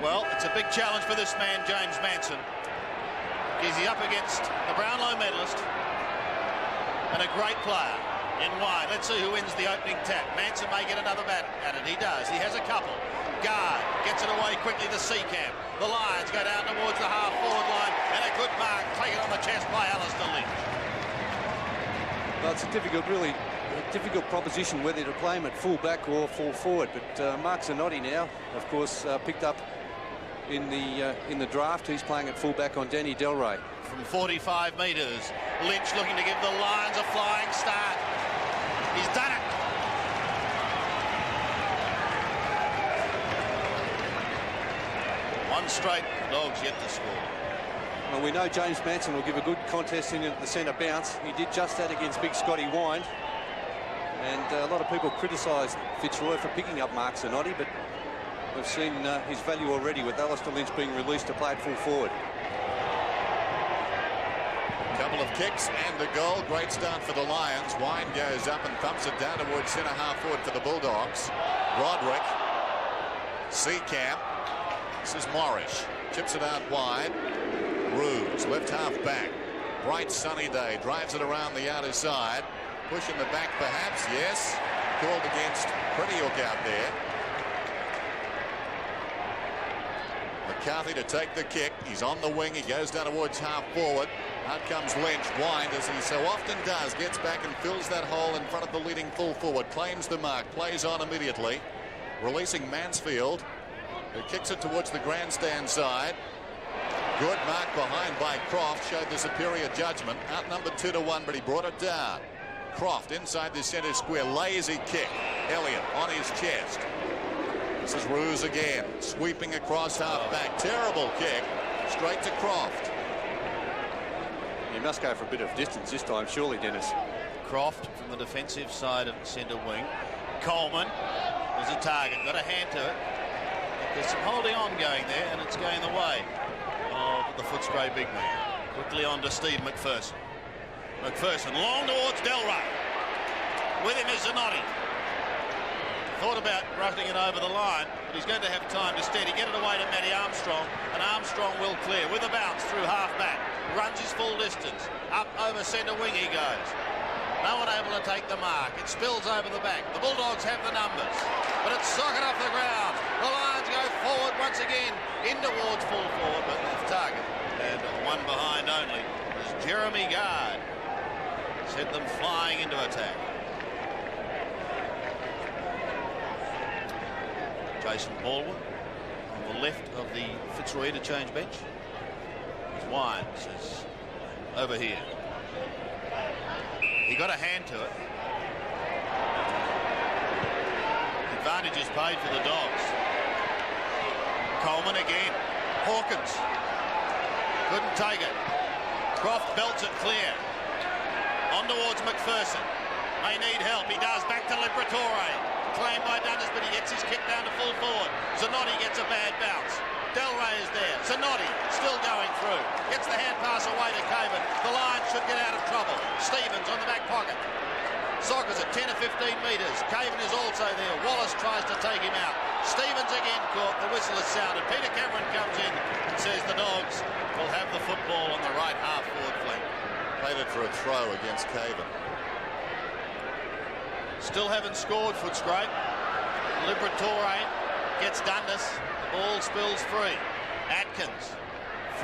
Well, it's a big challenge for this man, James Manson. He's up against the Brownlow medalist and a great player in wide. Let's see who wins the opening tap. Manson may get another bat at it. He does. He has a couple. Guard gets it away quickly to Seacamp. The Lions go down towards the half-forward line, and a good mark taken on the chest by Alistair Lynch. Well, it's a difficult proposition whether to play him at full back or full forward. But Mark Zanotti now, of course, picked up in the draft. He's playing at full back on Danny Delray. From 45 metres, Lynch looking to give the Lions a flying start. He's done it. One straight, Dogs yet to score. Well, we know James Manson will give a good contest in at the centre bounce. He did just that against Big Scotty Wind. And a lot of people criticised Fitzroy for picking up Mark Zanotti, but we've seen his value already with Alistair Lynch being released to play at full forward. Couple of kicks and a goal. Great start for the Lions. Wine goes up and thumps it down towards centre half forward for the Bulldogs. Broderick. Seacamp. This is Morris. Chips it out wide. Roos, left half back. Bright sunny day. Drives it around the outer side. Push in the back perhaps. Yes. Called against. Pretty hook out there. McCarthy to take the kick. He's on the wing. He goes down towards half forward. Out comes Lynch. Wind, as he so often does, gets back and fills that hole in front of the leading full forward. Claims the mark. Plays on immediately. Releasing Mansfield, who kicks it towards the grandstand side. Good mark behind by Croft. Showed the superior judgment. Outnumbered 2-1, but he brought it down. Croft inside the centre square. Lazy kick. Elliott on his chest. This is Roos again. Sweeping across half back. Terrible kick. Straight to Croft. You must go for a bit of distance this time, surely, Dennis. Croft from the defensive side of the centre wing. Coleman was a target. Got a hand to it. There's some holding on going there, and it's going the way of the Footscray big man. Quickly on to Steve McPherson. McPherson long towards Delray. With him is Zanotti. Thought about roughing it over the line, but he's going to have time to steady. Get it away to Matty Armstrong, and Armstrong will clear with a bounce through half back. Runs his full distance. Up over centre wing he goes. No one able to take the mark. It spills over the back. The Bulldogs have the numbers, but it's socket off the ground. The Lions go forward once again, in towards full forward, but off target. And one behind only is Jeremy Guard. Sent them flying into attack. Jason Baldwin on the left of the Fitzroy interchange bench. Wines is over here. He got a hand to it. Advantage is paid for the Dogs. Coleman again. Hawkins couldn't take it. Croft belts it clear. On towards McPherson. May need help. He does. Back to Liberatore. Claimed by Dundas, but he gets his kick down to full forward. Zanotti gets a bad bounce. Delray is there. Zanotti still going through. Gets the hand pass away to Caven. The Lions should get out of trouble. Stevens on the back pocket. Sockers at 10 or 15 metres. Caven is also there. Wallace tries to take him out. Stevens again caught. The whistle is sounded. Peter Cameron comes in and says the Dogs will have the football on the right half forward flank. Played it for a throw against Caven. Still haven't scored, Footscray. Liberatore gets Dundas. The ball spills free. Atkins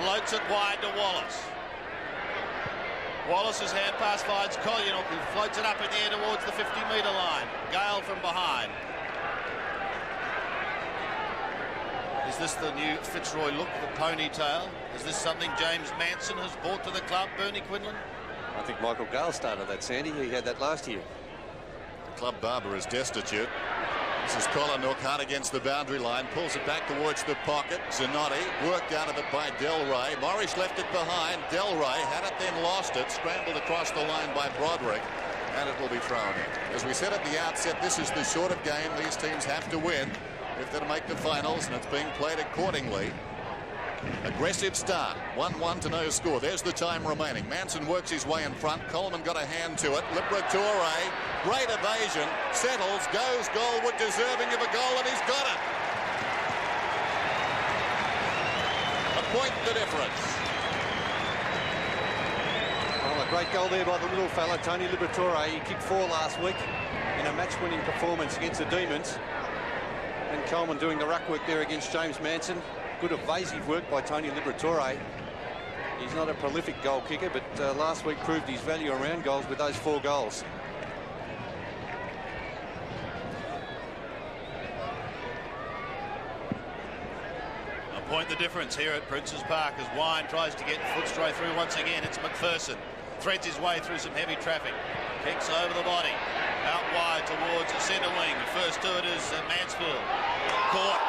floats it wide to Wallace. Wallace's hand pass finds Collier, who floats it up in the air towards the 50-metre line. Gale from behind. Is this the new Fitzroy look, the ponytail? Is this something James Manson has brought to the club, Bernie Quinlan? I think Michael Gale started that, Sandy. He had that last year. The club barber is destitute. This is Collinor, hard against the boundary line, pulls it back towards the pocket. Zanotti worked out of it by Delray. Morris left it behind. Delray had it, then lost it, scrambled across the line by Broderick, and it will be thrown in. As we said at the outset, this is the sort of game these teams have to win if they're to make the finals, and it's being played accordingly. Aggressive start, 1-1 to no score. There's the time remaining. Manson works his way in front. Coleman got a hand to it. Liberatore, great evasion, settles, goes goalward, deserving of a goal, and he's got it. point the difference. Well, a great goal there by the little fella, Tony Liberatore. He kicked 4 last week in a match-winning performance against the Demons. And Coleman doing the ruck work there against James Manson. Good evasive work by Tony Liberatore. He's not a prolific goal kicker, but last week proved his value around goals with those 4 goals. Point the difference here at Princes Park as Wine tries to get Footscray through once again. It's McPherson. Threads his way through some heavy traffic. Kicks over the body. Out wide towards the centre wing. First to it is Mansfield. Caught.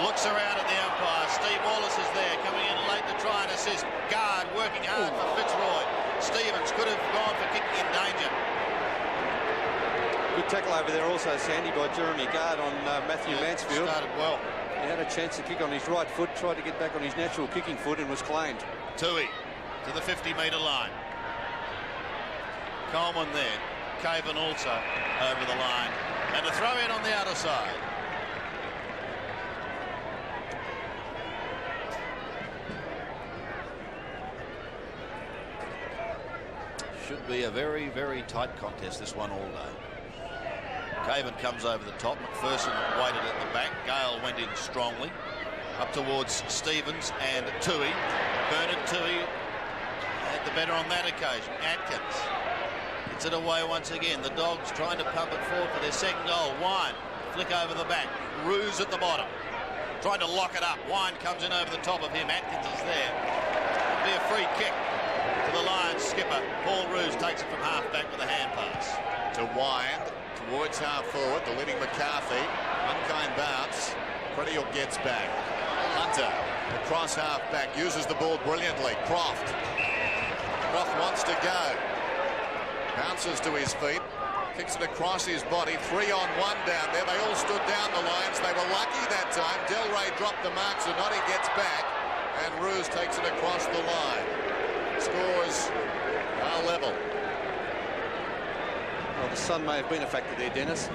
Looks around at the umpire. Steve Wallace is there, coming in late to try and assist. Guard working hard for Fitzroy. Stevens could have gone for kicking in danger. Good tackle over there also, Sandy, by Jeremy Guard on Matthew Mansfield. Started well. He had a chance to kick on his right foot, tried to get back on his natural kicking foot and was claimed. Tui to the 50-metre line. Coleman there. Caven also over the line. And a throw in on the outer side. Should be a very, very tight contest, this one all day. Caven comes over the top. McPherson waited at the back. Gale went in strongly. Up towards Stevens and Tui. Bernard Tui had the better on that occasion. Atkins gets it away once again. The Dogs trying to pump it forward for their second goal. Wine, flick over the back. Ruse at the bottom. Trying to lock it up. Wine comes in over the top of him. Atkins is there. It'll be a free kick to the Lions skipper. Paul Ruse takes it from half back with a hand pass. To Wine. Towards half forward, the leading McCarthy. Unkind bounce. Credial gets back. Hunter across half back, uses the ball brilliantly. Croft wants to go. Bounces to his feet. Kicks it across his body. 3-on-1 down there. They all stood down the lines. They were lucky that time. Delray dropped the mark. Zanotti gets back. And Ruse takes it across the line. Scores are level. Well, the sun may have been a factor there, Dennis.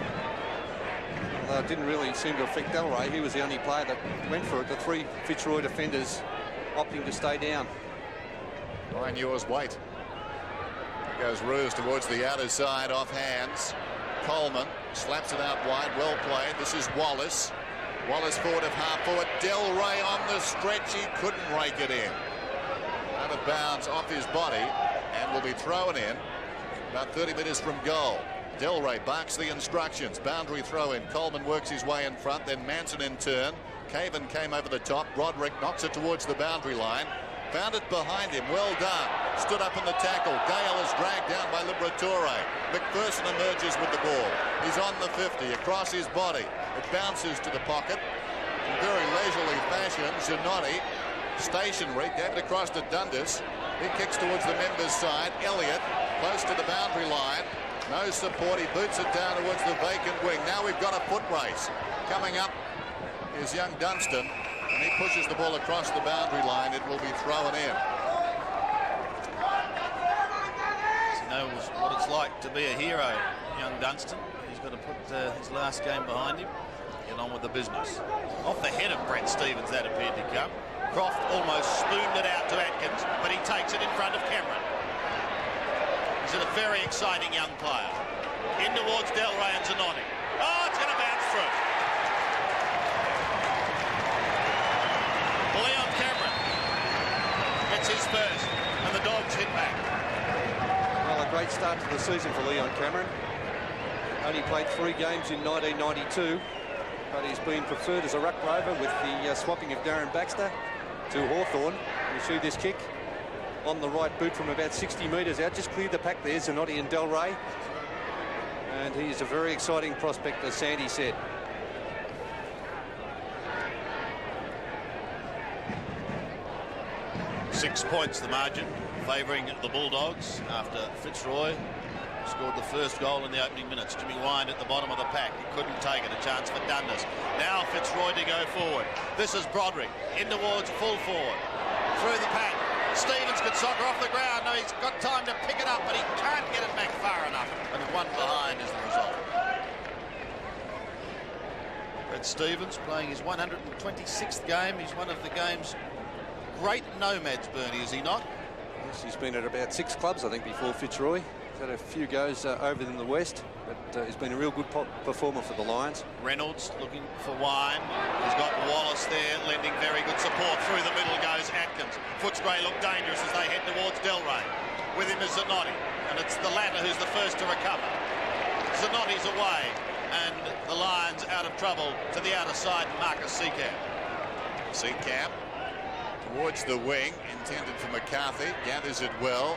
Although it didn't really seem to affect Delray. He was the only player that went for it. The 3 Fitzroy defenders opting to stay down. 9 yours wait. There goes Ruse towards the outer side, off hands. Coleman slaps it out wide. Well played. This is Wallace. Wallace forward of half forward. Delray on the stretch. He couldn't rake it in. Out of bounds off his body and will be thrown in. About 30 metres from goal. Delray barks the instructions. Boundary throw in. Coleman works his way in front. Then Manson in turn. Caven came over the top. Broderick knocks it towards the boundary line. Found it behind him. Well done. Stood up in the tackle. Gale is dragged down by Liberatore. McPherson emerges with the ball. He's on the 50. Across his body. It bounces to the pocket. In very leisurely fashion, Zanotti, stationary, gave it across to Dundas. He kicks towards the members' side. Elliott close to the boundary line. No support. He boots it down towards the vacant wing. Now we've got a foot race. Coming up is young Dunstan. And he pushes the ball across the boundary line. It will be thrown in. He knows what it's like to be a hero, young Dunstan. He's got to put his last game behind him. Get on with the business. Off the head of Brett Stevens, that appeared to come. Croft almost spooned it out to Atkins, but he takes it in front of Cameron. He's a very exciting young player. In towards Delray and Zanotti. Oh, it's going to bounce through. Leon Cameron gets his first, and the Dogs hit back. Well, a great start to the season for Leon Cameron. Only played 3 games in 1992, but he's been preferred as a ruck rover with the swapping of Darren Baxter to Hawthorn. You see this kick on the right boot from about 60 metres out. Just cleared the pack there, Zanotti and Delray. And he's a very exciting prospect, as Sandy said. Six points the margin, favouring the Bulldogs after Fitzroy scored the first goal in the opening minutes. Jimmy Wine at the bottom of the pack. He couldn't take it. A chance for Dundas. Now Fitzroy to go forward. This is Broderick in towards full forward. Through the pack. Stevens could soccer off the ground. No, he's got time to pick it up, but he can't get it back far enough. And one behind is the result. Brett Stevens playing his 126th game. He's one of the game's great nomads, Bernie, is he not? Yes, he's been at about 6 clubs, I think, before Fitzroy. He's had a few goes over in the West, but he's been a real good performer for the Lions. Reynolds looking for Wine. He's got Wallace there, lending very good support. Through the middle goes Atkins. Footscray look dangerous as they head towards Delray. With him is Zanotti, and it's the latter who's the first to recover. Zanotti's away, and the Lions out of trouble to the outer side. Marcus Seacamp. Seacamp towards the wing, intended for McCarthy. Gathers it well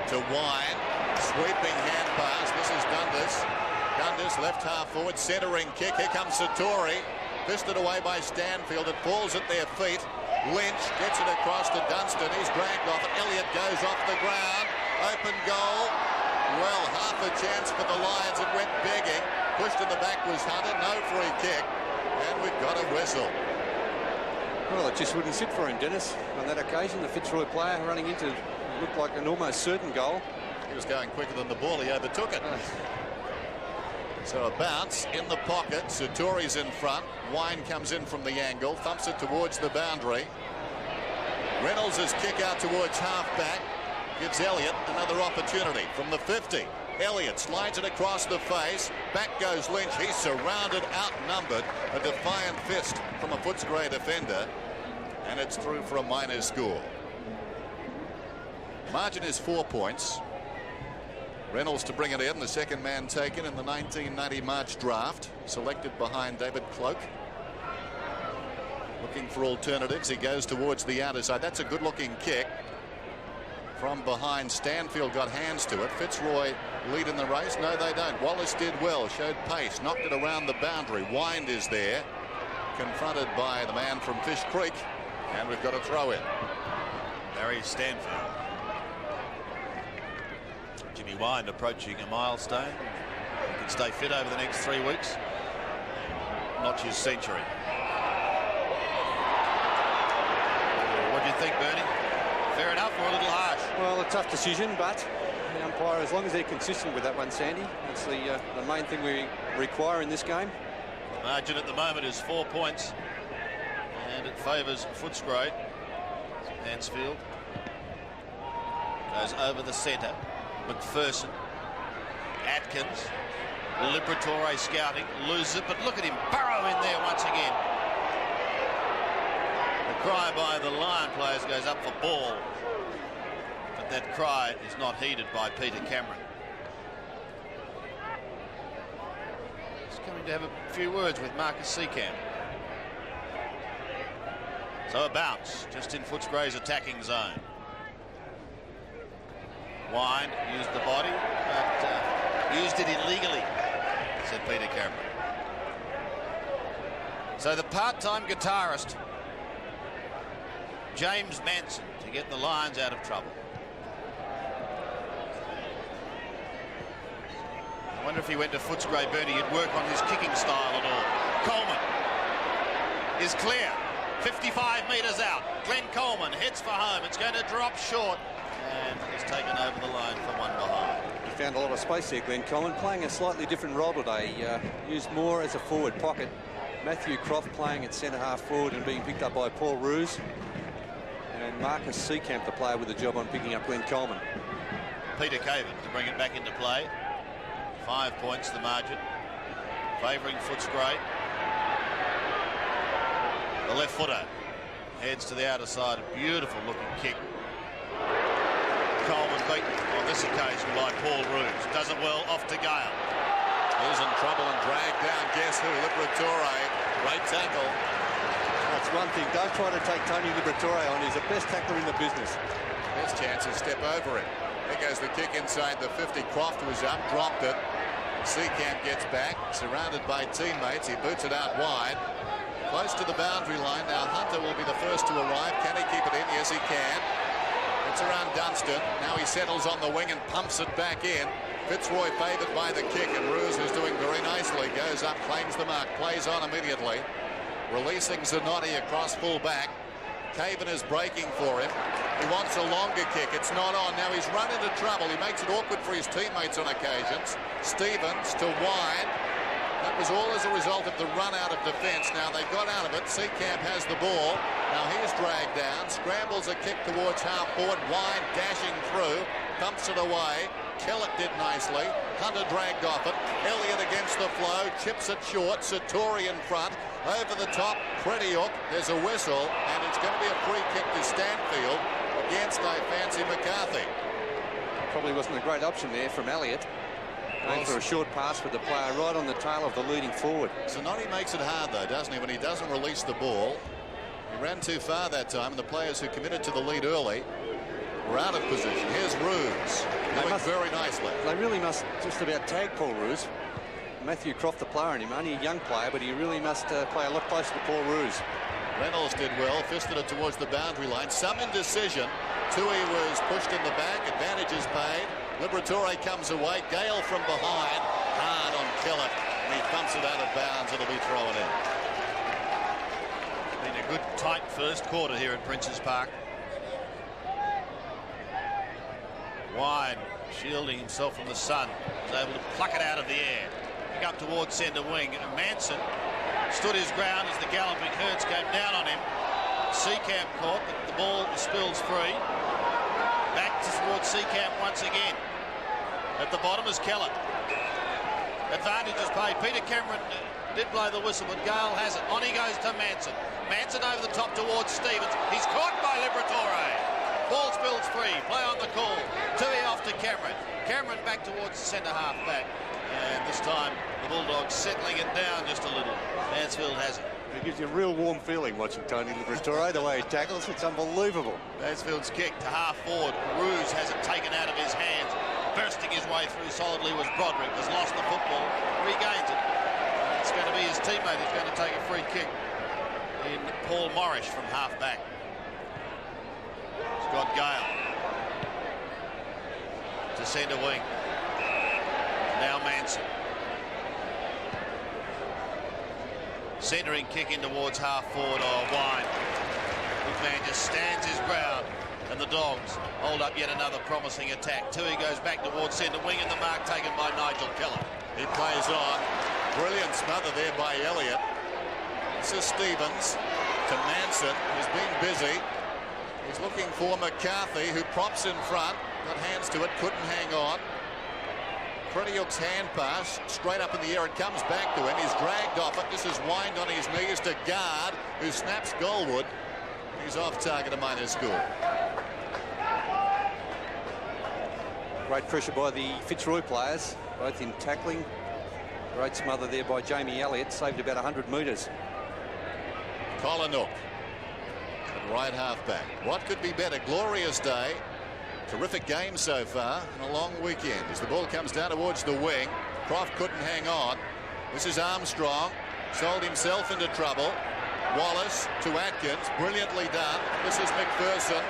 to Wine. Sweeping hand pass. This is Dundas. Dundas left half forward, centering kick. Here comes Satori. Fisted away by Stanfield. It falls at their feet. Lynch gets it across to Dunstan. He's dragged off it. Elliott goes off the ground. Open goal. Well, half a chance for the Lions. It went begging. Pushed in the back was Hunter. No free kick. And we've got a whistle. Well, it just wouldn't sit for him, Dennis. On that occasion, the Fitzroy player running into what looked like an almost certain goal. He was going quicker than the ball. He overtook it. So a bounce in the pocket. Satori's in front. Wine comes in from the angle. Thumps it towards the boundary. Reynolds' kick out towards half-back. Gives Elliott another opportunity from the 50. Elliott slides it across the face. Back goes Lynch. He's surrounded, outnumbered. A defiant fist from a Footscray defender. And it's through for a minor score. Margin is 4 points. Reynolds to bring it in. The second man taken in the 1990 March draft. Selected behind David Cloak. Looking for alternatives. He goes towards the outer side. That's a good-looking kick. From behind, Stanfield got hands to it. Fitzroy lead in the race. No, they don't. Wallace did well, showed pace, knocked it around the boundary. Wind is there, confronted by the man from Fish Creek, and we've got a throw in. Barry Stanfield. Jimmy Wind approaching a milestone. He can stay fit over the next 3 weeks. Notch his century. What do you think, Bernie? Fair enough or a little harsh? Well, a tough decision, but the umpire, as long as they're consistent with that one, Sandy, that's the main thing we require in this game. The margin at the moment is 4 points, and it favours Footscray. Mansfield goes over the centre. McPherson, Atkins, Liberatore scouting, loses it, but look at him burrow in there once again. The cry by the Lion players goes up for ball, but that cry is not heeded by Peter Cameron. He's coming to have a few words with Marcus Seacamp. So a bounce just in Footscray's attacking zone. Wine used the body, but used it illegally, said Peter Cameron. So the part-time guitarist, James Manson, to get the Lions out of trouble. I wonder if he went to Footscray, Bernie, he'd work on his kicking style at all. Coleman is clear. 55 metres out. Glenn Coleman heads for home. It's going to drop short. And is taken over the line for one behind. He found a lot of space there, Glenn Coleman, playing a slightly different role today. Used more as a forward pocket. Matthew Croft playing at centre half forward and being picked up by Paul Roos. And Marcus Seacamp, the player with the job on picking up Glenn Coleman. Peter Caven to bring it back into play. 5 points the margin, favouring Footscray. The left footer heads to the outer side. A beautiful looking kick. Coleman beaten on this occasion by Paul Roos. Does it well off to Gale. He's in trouble and dragged down. Guess who? Liberatore. Great tackle. That's one thing. Don't try to take Tony Liberatore on. He's the best tackler in the business. Best chance to step over it. There goes the kick inside the 50. Croft was up, dropped it. Seacamp gets back, surrounded by teammates. He boots it out wide. Close to the boundary line. Now Hunter will be the first to arrive. Can he keep it in? Yes, he can. It's around Dunstan. Now he settles on the wing and pumps it back in. Fitzroy favoured by the kick, and Roos, who's doing very nicely, goes up, claims the mark, plays on immediately. Releasing Zanotti across full back. Caven is breaking for him. He wants a longer kick. It's not on. Now he's run into trouble. He makes it awkward for his teammates on occasions. Stevens to Wine. That was all as a result of the run out of defence. Now they got out of it. Seacamp has the ball. Now he's dragged down. Scrambles a kick towards half forward. Wine dashing through. Thumps it away. Kellett did nicely. Hunter dragged off it. Elliott against the flow. Chips it short. Satori in front. Over the top. Pretiuk. There's a whistle. And it's going to be a free kick to Stanfield against I fancy McCarthy. Probably wasn't a great option there from Elliott. Going for a short pass with the player right on the tail of the leading forward. Zanotti makes it hard though, doesn't he, when he doesn't release the ball. He ran too far that time, and the players who committed to the lead early were out of position. Here's Roos doing very nicely. They really must just about tag Paul Roos. Matthew Croft, the player, and him, only a young player, but he really must play a lot closer to Paul Roos. Reynolds did well, fisted it towards the boundary line. Some indecision. Tui was pushed in the back. Advantage is paid. Liberatore comes away. Gale from behind. Hard on Kellett. And he thumps it out of bounds. It'll be thrown in. Been a good tight first quarter here at Princes Park. Wine shielding himself from the sun. Was able to pluck it out of the air. Pick up towards centre wing. And Manson stood his ground as the galloping Hertz came down on him. Seacamp caught, but the ball spills free. Back towards Seacamp once again. At the bottom is Kellett. Advantage is paid. Peter Cameron did blow the whistle, but Gale has it. On he goes to Manson. Manson over the top towards Stevens. He's caught by Liberatore. Ball spills free. Play on the call. Tui off to Cameron. Cameron back towards the centre half back. And this time the Bulldogs settling it down just a little. Mansfield has it. It gives you a real warm feeling watching Tony Liberatore, the way he tackles. It's unbelievable. Mansfield's kick to half forward. Roos has it taken out of his hands. Bursting his way through solidly was Broderick. Has lost the football. Regains it. It's going to be his teammate who's going to take a free kick in Paul Morris from half back. Scott Gale to centre wing. Now Manson. Centering kick in towards half forward. Oh, Wine. Big man just stands his ground, and the Dogs hold up yet another promising attack. Tui goes back towards centre wing, and the mark taken by Nigel Kellett. He plays on. Brilliant smother there by Elliott. This is Stevens to Manson, who's been busy. He's looking for McCarthy, who props in front. Got hands to it, couldn't hang on. Pretiuk's hand pass, straight up in the air. It comes back to him. He's dragged off it. This is Wind on his knees to Guard, who snaps Goldwood. He's off target, a minor score. Great pressure by the Fitzroy players, both in tackling. Great smother there by Jamie Elliott. Saved about 100 metres. Colinook at right half back. What could be better? Glorious day. Terrific game so far and a long weekend. As the ball comes down towards the wing, Croft couldn't hang on. This is Armstrong. Sold himself into trouble. Wallace to Atkins. Brilliantly done. This is McPherson.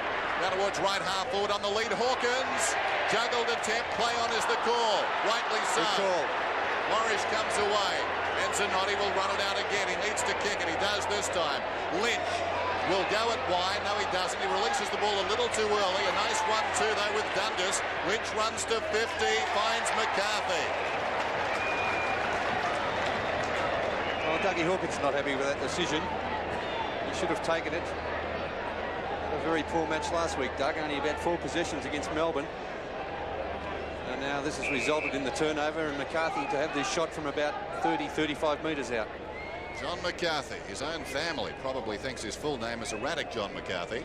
Down towards right half forward on the lead. Hawkins. Juggled attempt. Play on is the call. Rightly so. Good call. Morris comes away. And Zanotti will run it out again. He needs to kick it. He does this time. Lynch will go at Wine. No, he doesn't. He releases the ball a little too early. A nice 1-2 though with Dundas. Lynch runs to 50. Finds McCarthy. Well, Dougie Hawkins not happy with that decision. He should have taken it. Had a very poor match last week, Doug. Only about 4 possessions against Melbourne. And now this has resulted in the turnover, and McCarthy to have this shot from about 30-35 metres out. John McCarthy, his own family probably thinks his full name is Erratic John McCarthy.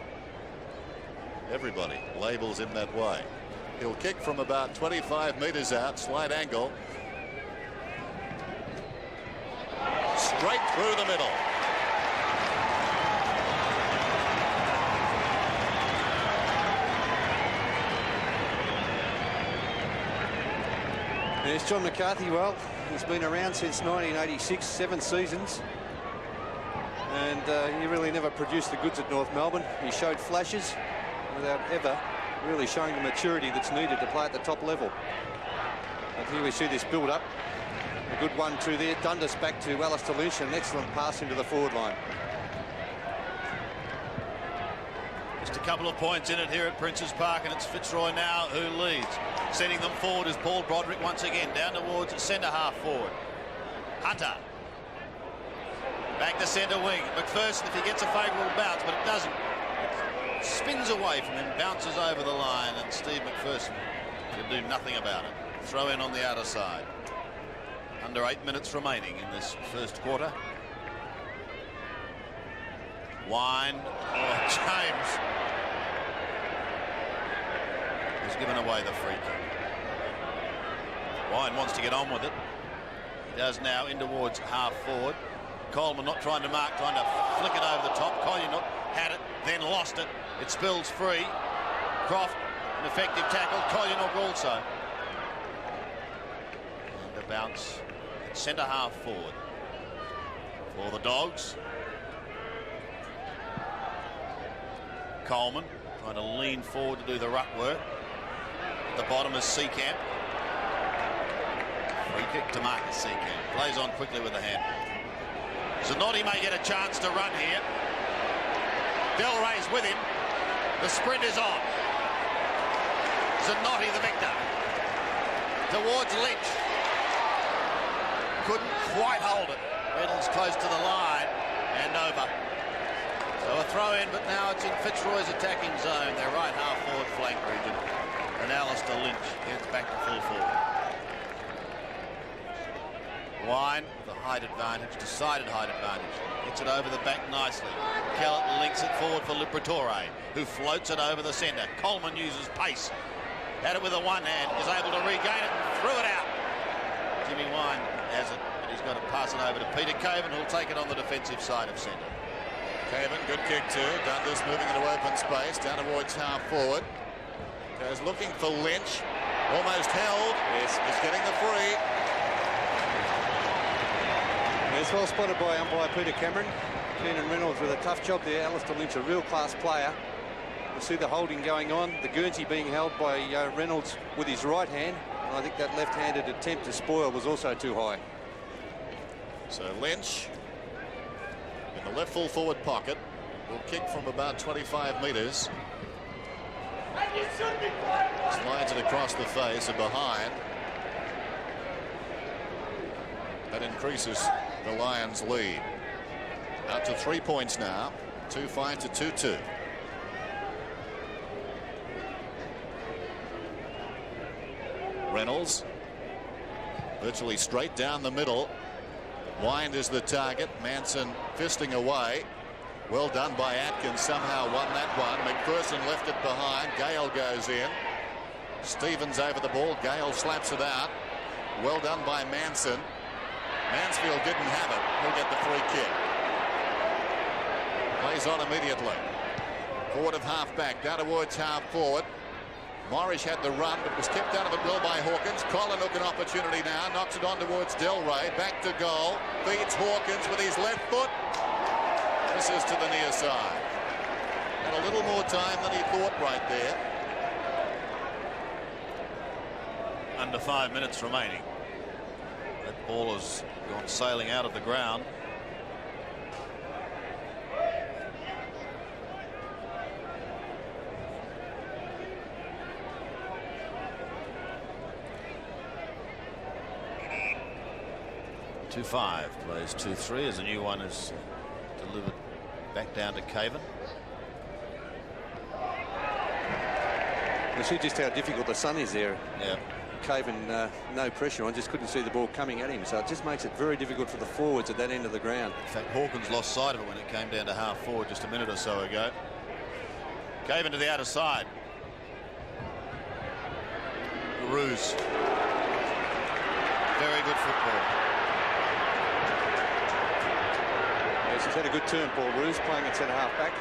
Everybody labels him that way. He'll kick from about 25 metres out, slight angle. Straight through the middle. There's John McCarthy. Well, he's been around since 1986, 7 seasons. And he really never produced the goods at North Melbourne. He showed flashes without ever really showing the maturity that's needed to play at the top level. And here we see this build up. A good 1-2 there. Dundas back to Alistair Lynch, and an excellent pass into the forward line. Just a couple of points in it here at Princes Park, and it's Fitzroy now who leads. Sending them forward is Paul Broderick once again, down towards centre half forward. Hunter. Back to centre wing. McPherson, if he gets a favourable bounce, but it doesn't. It spins away from him, bounces over the line, and Steve McPherson can do nothing about it. Throw in on the outer side. Under 8 minutes remaining in this first quarter. Wine. Oh, James has given away the free kick. Wine wants to get on with it. He does now in towards half forward. Coleman not trying to mark, trying to flick it over the top. Collier had it, then lost it. It spills free. Croft, an effective tackle. Collier also. And a bounce at centre half forward for the Dogs. Coleman trying to lean forward to do the ruck work. At the bottom is Seacamp. Free kick to Marcus Seacamp. Plays on quickly with the hand. Zanotti may get a chance to run here. Del Rey's with him. The sprint is on. Zanotti the victor. Towards Lynch. Couldn't quite hold it. Reynolds close to the line and over. So a throw in, but now it's in Fitzroy's attacking zone, their right half forward flank region. And Alistair Lynch gets back to full forward. Wine, the height advantage, decided height advantage. Gets it over the back nicely. Kellett links it forward for Liberatore, who floats it over the centre. Coleman uses pace. Had it with the one hand, is able to regain it and threw it out. Jimmy Wine has it, but he's got to pass it over to Peter Caven, who'll take it on the defensive side of centre. Caven, good kick too. Dundas moving into open space, down towards half forward. Goes looking for Lynch. Almost held. Yes, he's getting the free. It's well spotted by umpire Peter Cameron. Keenan Reynolds with a tough job there. Alistair Lynch, a real class player. You see the holding going on. The Guernsey being held by Reynolds with his right hand. And I think that left-handed attempt to spoil was also too high. So Lynch in the left full forward pocket will kick from about 25 metres. Slides it across the face and behind. That increases the Lions' lead. Out to 3 points now. 2-5 to 2-2. Reynolds virtually straight down the middle. Wind is the target. Manson fisting away. Well done by Atkins. Somehow won that one. McPherson left it behind. Gale goes in. Stevens over the ball. Gale slaps it out. Well done by Manson. Mansfield didn't have it. He'll get the free kick. Plays on immediately. Forward of half back. Down towards half forward. Morrish had the run, but was kept out of it well by Hawkins. Collinook an opportunity now. Knocks it on towards Del Rey. Back to goal. Feeds Hawkins with his left foot. Misses to the near side. Had a little more time than he thought right there. Under 5 minutes remaining. That ball has gone sailing out of the ground. Five plays 2-3 as a new one is delivered back down to Caven. We see just how difficult the sun is there. Yeah. Caven, no pressure on, just couldn't see the ball coming at him, so it just makes it very difficult for the forwards at that end of the ground. In fact, Hawkins lost sight of it when it came down to half forward just a minute or so ago. Caven to the outer side. Ruse. Very good football. Yes, he's had a good turn, Paul Roos, playing at centre half back.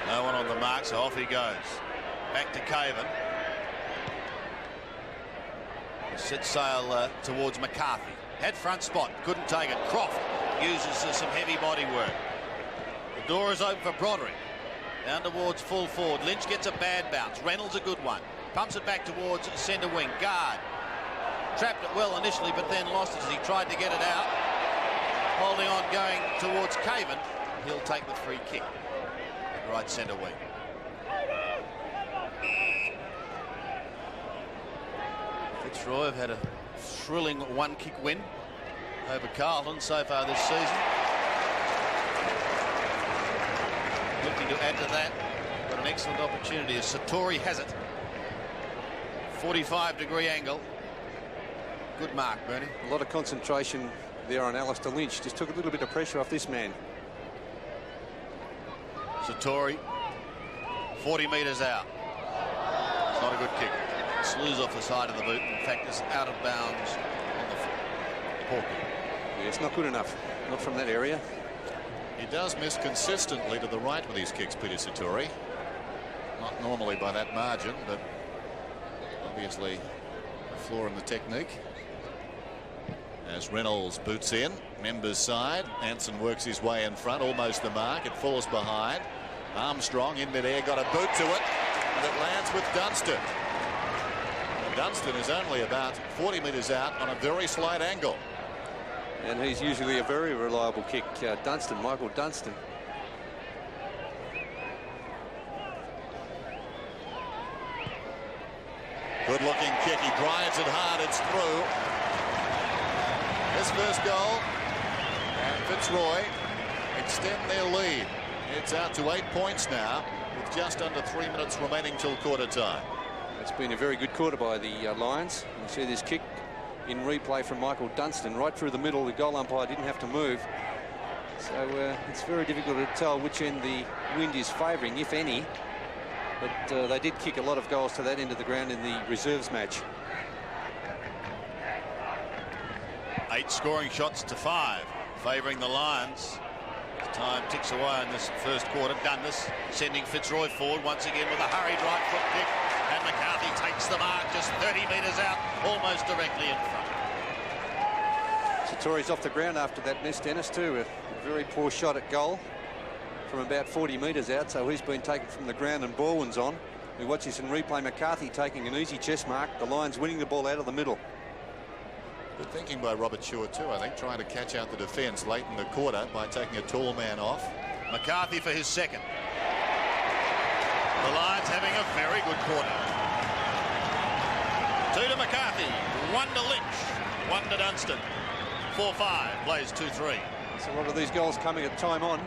No one on the mark, so off he goes. Back to Caven. Set sail towards McCarthy. Had front spot, couldn't take it. Croft uses some heavy body work. The door is open for Broderick. Down towards full forward. Lynch gets a bad bounce. Reynolds a good one. Pumps it back towards centre wing. Guard. Trapped it well initially, but then lost it as he tried to get it out. Holding on, going towards Caven. He'll take the free kick. Right centre wing. Fitzroy have had a thrilling one-kick win over Carlton so far this season. Looking to add to that, but an excellent opportunity as Satori has it. 45-degree angle. Good mark, Bernie. A lot of concentration there on Alistair Lynch. Just took a little bit of pressure off this man. Satori, 40 metres out. It's not a good kick. Slews off the side of the boot. In fact, it's out of bounds on the poor kick. Yeah, it's not good enough. Not from that area. He does miss consistently to the right with his kicks, Peter Satori. Not normally by that margin, but obviously a flaw in the technique. As Reynolds boots in, Members side. Anson works his way in front, almost the mark. It falls behind. Armstrong in midair, got a boot to it, and it lands with Dunstan. Dunstan is only about 40 metres out on a very slight angle. And he's usually a very reliable kick, Dunstan, Michael Dunstan. Good looking kick, he drives it hard, it's through. His first goal, and Fitzroy extend their lead. It's out to 8 points now with just under 3 minutes remaining till quarter time. It's been a very good quarter by the Lions. You see this kick in replay from Michael Dunstan right through the middle. The goal umpire didn't have to move. So it's very difficult to tell which end the wind is favouring, if any. But they did kick a lot of goals to that end of the ground in the reserves match. 8 scoring shots to 5, favouring the Lions. As time ticks away in this first quarter. Dundas sending Fitzroy forward once again with a hurried right foot kick. And McCarthy takes the mark just 30 metres out, almost directly in front. Satori's off the ground after that miss, Dennis, too. A very poor shot at goal from about 40 metres out, so he's been taken from the ground and Baldwin's on. We watch this in replay. McCarthy taking an easy chest mark. The Lions winning the ball out of the middle. Good thinking by Robert Shaw too, I think, trying to catch out the defence late in the quarter by taking a tall man off. McCarthy for his second. The Lions having a very good quarter. 2 to McCarthy, 1 to Lynch, 1 to Dunstan. 4-5, plays 2-3. So a lot of these goals coming at time on.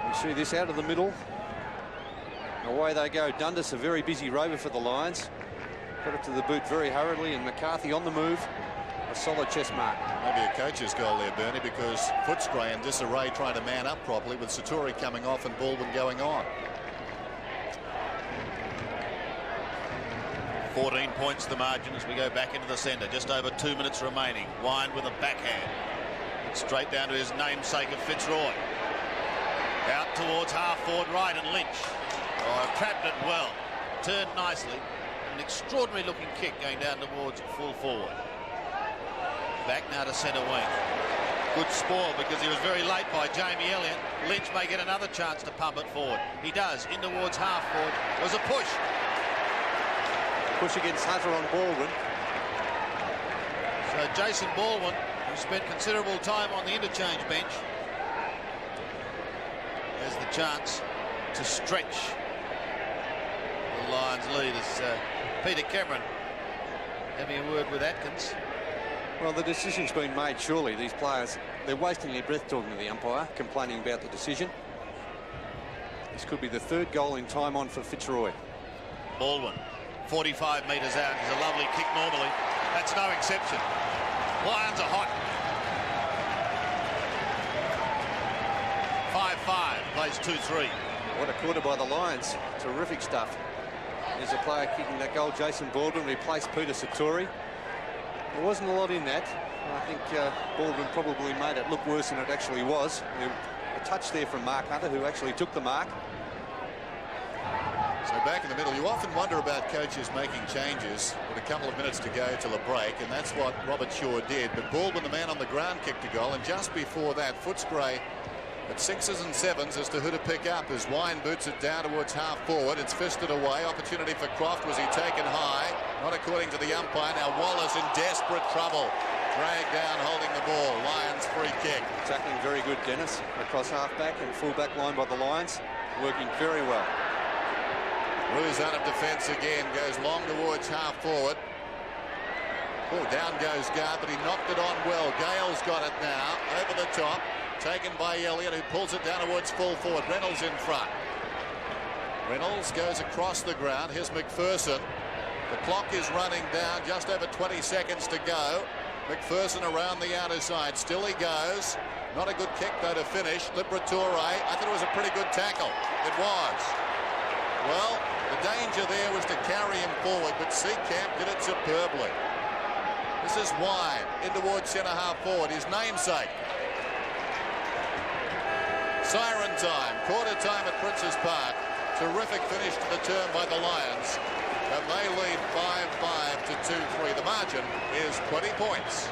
You see this out of the middle. Away they go. Dundas, a very busy rover for the Lions. Got it to the boot very hurriedly, and McCarthy on the move. A solid chest mark. Maybe a coach's goal there, Bernie, because Footscray in disarray trying to man up properly with Satori coming off and Baldwin going on. 14 points the margin as we go back into the centre. Just over 2 minutes remaining. Wind with a backhand. Straight down to his namesake of Fitzroy. Out towards half forward right, and Lynch. Oh, trapped it well. Turned nicely. An extraordinary looking kick going down towards full forward. Back now to centre wing. Good spoil because he was very late by Jamie Elliott. Lynch may get another chance to pump it forward. He does. In towards half forward. It was a push. Push against Hunter on Baldwin. So Jason Baldwin, who spent considerable time on the interchange bench, has the chance to stretch the Lions lead as Peter Cameron having a word with Atkins. Well, the decision's been made, surely. These players, they're wasting their breath talking to the umpire, complaining about the decision. This could be the 3rd goal in time on for Fitzroy. Baldwin, 45 metres out. He's a lovely kick normally. That's no exception. Lions are hot. 5-5, plays 2-3. What a quarter by the Lions. Terrific stuff. There's a player kicking that goal, Jason Baldwin, replaced Peter Satori. There wasn't a lot in that. I think Baldwin probably made it look worse than it actually was. A touch there from Mark Hunter, who actually took the mark. So back in the middle, you often wonder about coaches making changes with a couple of minutes to go till a break, and that's what Robert Shaw did. But Baldwin, the man on the ground, kicked a goal, and just before that, Footscray at 6s and 7s as to who to pick up as Wine boots it down towards half forward. It's fisted away. Opportunity for Croft. Was he taken high? Not according to the umpire. Now Wallace in desperate trouble. Dragged down holding the ball. Lions free kick. Tackling very good, Dennis. Across half-back and full-back line by the Lions. Working very well. Cruz out of defence again, goes long towards half forward. Oh, down goes Guard, but he knocked it on well. Gale's got it now, over the top, taken by Elliott, who pulls it down towards full forward. Reynolds in front. Reynolds goes across the ground. Here's McPherson. The clock is running down, just over 20 seconds to go. McPherson around the outer side. Still he goes. Not a good kick, though, to finish. Liberatore, I thought it was a pretty good tackle. It was. Well, the danger there was to carry him forward, but Seekamp did it superbly. This is wide, in towards centre half forward, his namesake. Siren time, quarter time at Princes Park. Terrific finish to the term by the Lions. And they lead 5-5 to 2-3. The margin is 20 points.